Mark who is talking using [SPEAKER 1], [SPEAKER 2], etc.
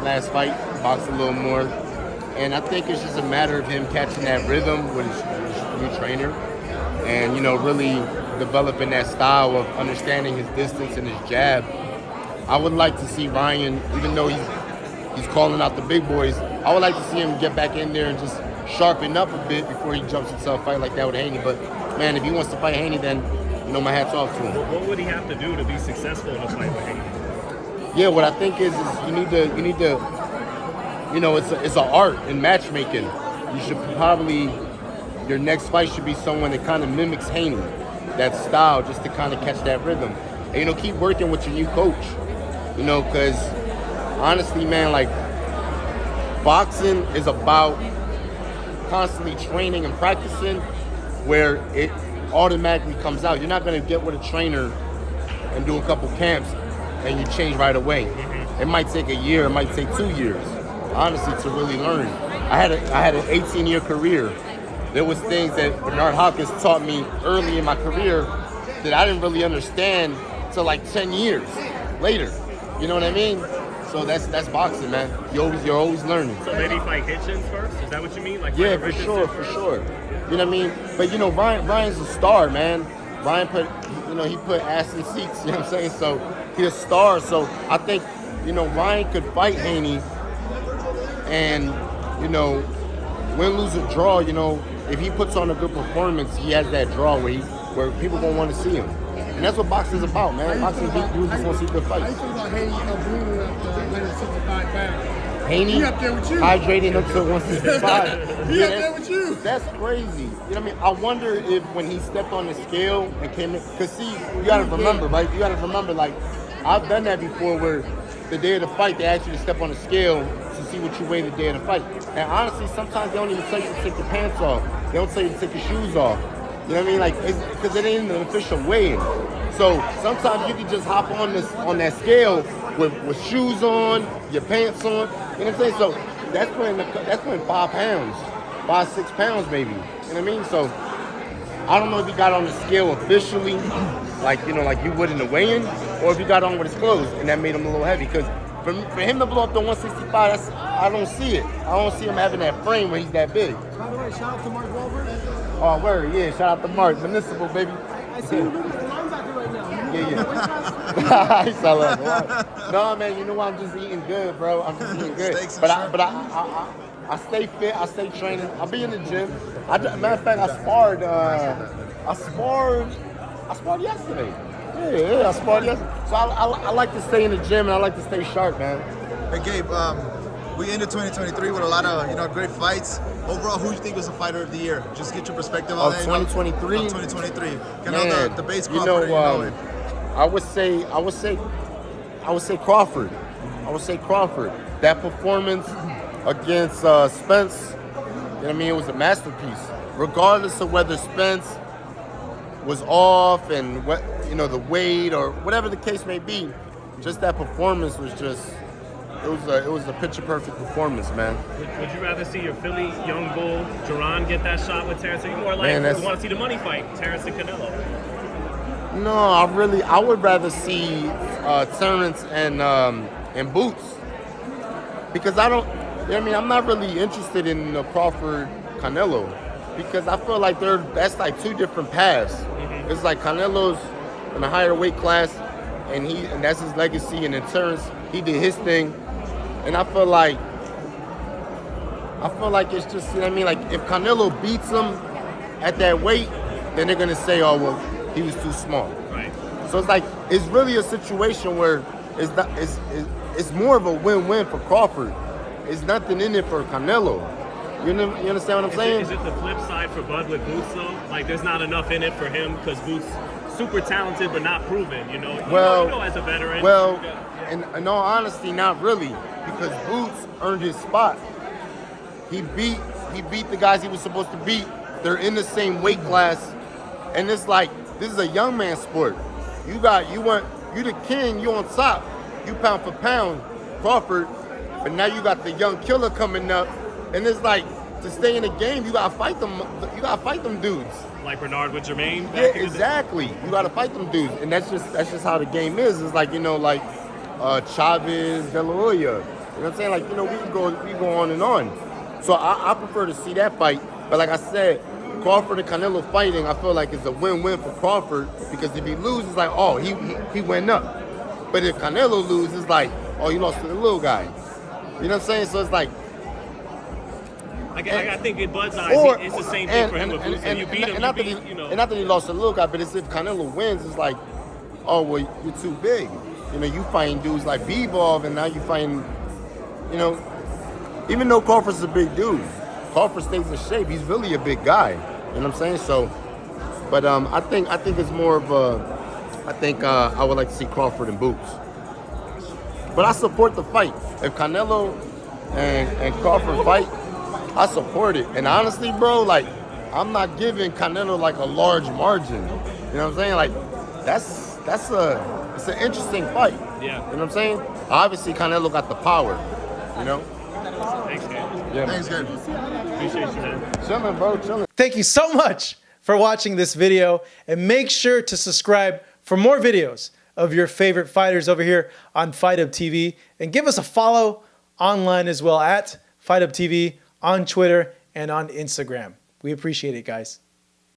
[SPEAKER 1] last fight, boxed a little more. And I think it's just a matter of him catching that rhythm with his new trainer and, really developing that style of understanding his distance and his jab. I would like to see Ryan, even though he's calling out the big boys, I would like to see him get back in there and just sharpen up a bit before he jumps into a fight like that with Haney. But, man, if he wants to fight Haney, then, my hat's off to him.
[SPEAKER 2] What would he have to do to be successful in a fight with Haney?
[SPEAKER 1] Yeah, what I think is you need to, it's an art in matchmaking. You should probably, your next fight should be someone that kind of mimics Haney, that style, just to kind of catch that rhythm. And, keep working with your new coach, because honestly, man, like, boxing is about constantly training and practicing where it automatically comes out. You're not going to get with a trainer and do a couple camps and you change right away. It might take a year, it might take 2 years, honestly, to really learn. I had an 18-year career. There was things that Bernard Hopkins taught me early in my career that I didn't really understand till like 10 years later. You know what I mean? So that's boxing, man. You're always learning.
[SPEAKER 2] So maybe fight Hitchens first? Is that what you mean? Like
[SPEAKER 1] yeah, for sure. You know what I mean? But Ryan's a star, man. Ryan he put ass in seats. You know what I'm saying? So he's a star. So I think Ryan could fight Haney, and win, lose, or draw. If he puts on a good performance, he has that draw where people gonna want to see him. And that's what boxing's about, man. Boxing, people just want to see good fights.
[SPEAKER 3] How you feel about Haney bleeding up to 165 pounds?
[SPEAKER 1] Haney,
[SPEAKER 3] he up there with you.
[SPEAKER 1] Hydrating up to 165.
[SPEAKER 3] He up there with you.
[SPEAKER 1] That's crazy. You know what I mean? I wonder if when he stepped on the scale and came in, because see, you gotta remember, right? You gotta remember, like, I've done that before where the day of the fight, they ask you to step on the scale to see what you weigh the day of the fight. And honestly, sometimes they don't even tell you to take your pants off. They don't tell you to take your shoes off. You know what I mean? Like, because it ain't an official weigh-in. So sometimes you can just hop on that scale with shoes on, your pants on. You know what I'm saying? So that's when 5, 6 pounds maybe. You know what I mean? So I don't know if he got on the scale officially, like you would in the weigh-in, or if he got on with his clothes and that made him a little heavy. Because for him to blow up to 165, I don't see it. I don't see him having that frame where he's that big.
[SPEAKER 3] By the way, shout out to Mark Wahlberg.
[SPEAKER 1] Oh, word, yeah. Shout out to Mark. Municipal, baby.
[SPEAKER 3] I see you looking at the linebacker right now.
[SPEAKER 1] Yeah. He saw that. No, man, you know what? I'm just eating good, bro. I'm just eating good. But I stay fit. I stay training. I'll be in the gym. Matter of fact, I sparred yesterday. Yeah, I sparred yesterday. So I like to stay in the gym and I like to stay sharp, man.
[SPEAKER 4] Hey, Gabe, we ended 2023 with a lot of great fights. Overall, who do you think was the fighder of the year? Just get your perspective on that.
[SPEAKER 1] 2023.
[SPEAKER 4] 2023. I know the debate's Crawford.
[SPEAKER 1] I would say Crawford. I would say Crawford. That performance against Spence, it was a masterpiece. Regardless of whether Spence was off and what the weight or whatever the case may be, just that performance was just. It was a picture-perfect performance, man.
[SPEAKER 2] Would you rather see your Philly young bull, Duran, get that shot with Terrence? Or you more like you want to see the money fight, Terrence and Canelo?
[SPEAKER 1] No, I would rather see Terrence and Boots. Because I'm not really interested in Crawford Canelo. Because I feel like that's like two different paths. Mm-hmm. It's like Canelo's in a higher weight class, and that's his legacy, and then Terrence, he did his thing. And I feel like it's just, like if Canelo beats him at that weight, then they're gonna say, oh well, he was too small.
[SPEAKER 2] Right.
[SPEAKER 1] So it's really a situation where it's more of a win-win for Crawford. It's nothing in it for Canelo. You understand what I'm saying?
[SPEAKER 2] Is it the flip side for Bud with Boots though? Like there's not enough in it for him because Boots super talented but not proven. You know as a veteran.
[SPEAKER 1] Well, in all honesty, not really, because Boots earned his spot. He beat the guys he was supposed to beat. They're in the same weight class, and it's like this is a young man sport. You the king, you on top. You pound for pound, Crawford, but now you got the young killer coming up, and it's like to stay in the game, you gotta fight them. You gotta fight them dudes.
[SPEAKER 2] Like Bernard with Jermaine.
[SPEAKER 1] Yeah, exactly. You gotta fight them dudes, and that's just how the game is. It's like Chavez, De La Hoya. You know what I'm saying? Like, you know, we can go on and on. So I prefer to see that fight. But like I said, Crawford and Canelo fighting, I feel like it's a win-win for Crawford, because if he loses, it's like, oh, he went up. But if Canelo loses, it's like, oh, you lost to the little guy. You know what I'm saying? So it's like,
[SPEAKER 2] I think in Bud's eyes, it's the same thing for him with Boots. You beat him,
[SPEAKER 1] not that he lost to the little guy, but it's if Canelo wins, it's like, oh, well, you're too big. You know, you fighting dudes like Bivol, and now you fighting, you know, even though Crawford's a big dude, Crawford stays in shape. He's really a big guy. You know what I'm saying? So, but I think it's more of a, I would like to see Crawford and Boots. But I support the fight. If Canelo and Crawford fight, I support it. And honestly, bro, like, I'm not giving Canelo like a large margin. You know what I'm saying? Like, it's an interesting fight.
[SPEAKER 2] Yeah.
[SPEAKER 1] You know what I'm saying? Obviously, Canelo got the power. You know?
[SPEAKER 2] Thanks, Gabe.
[SPEAKER 1] Yeah.
[SPEAKER 4] Thanks, Gabe.
[SPEAKER 2] Appreciate you, man.
[SPEAKER 1] Chilling, bro. Chilling.
[SPEAKER 5] Thank you so much for watching this video, and make sure to subscribe for more videos of your favorite fighters over here on Fight Up TV, and give us a follow online as well at Fight Up TV on Twitter and on Instagram. We appreciate it, guys.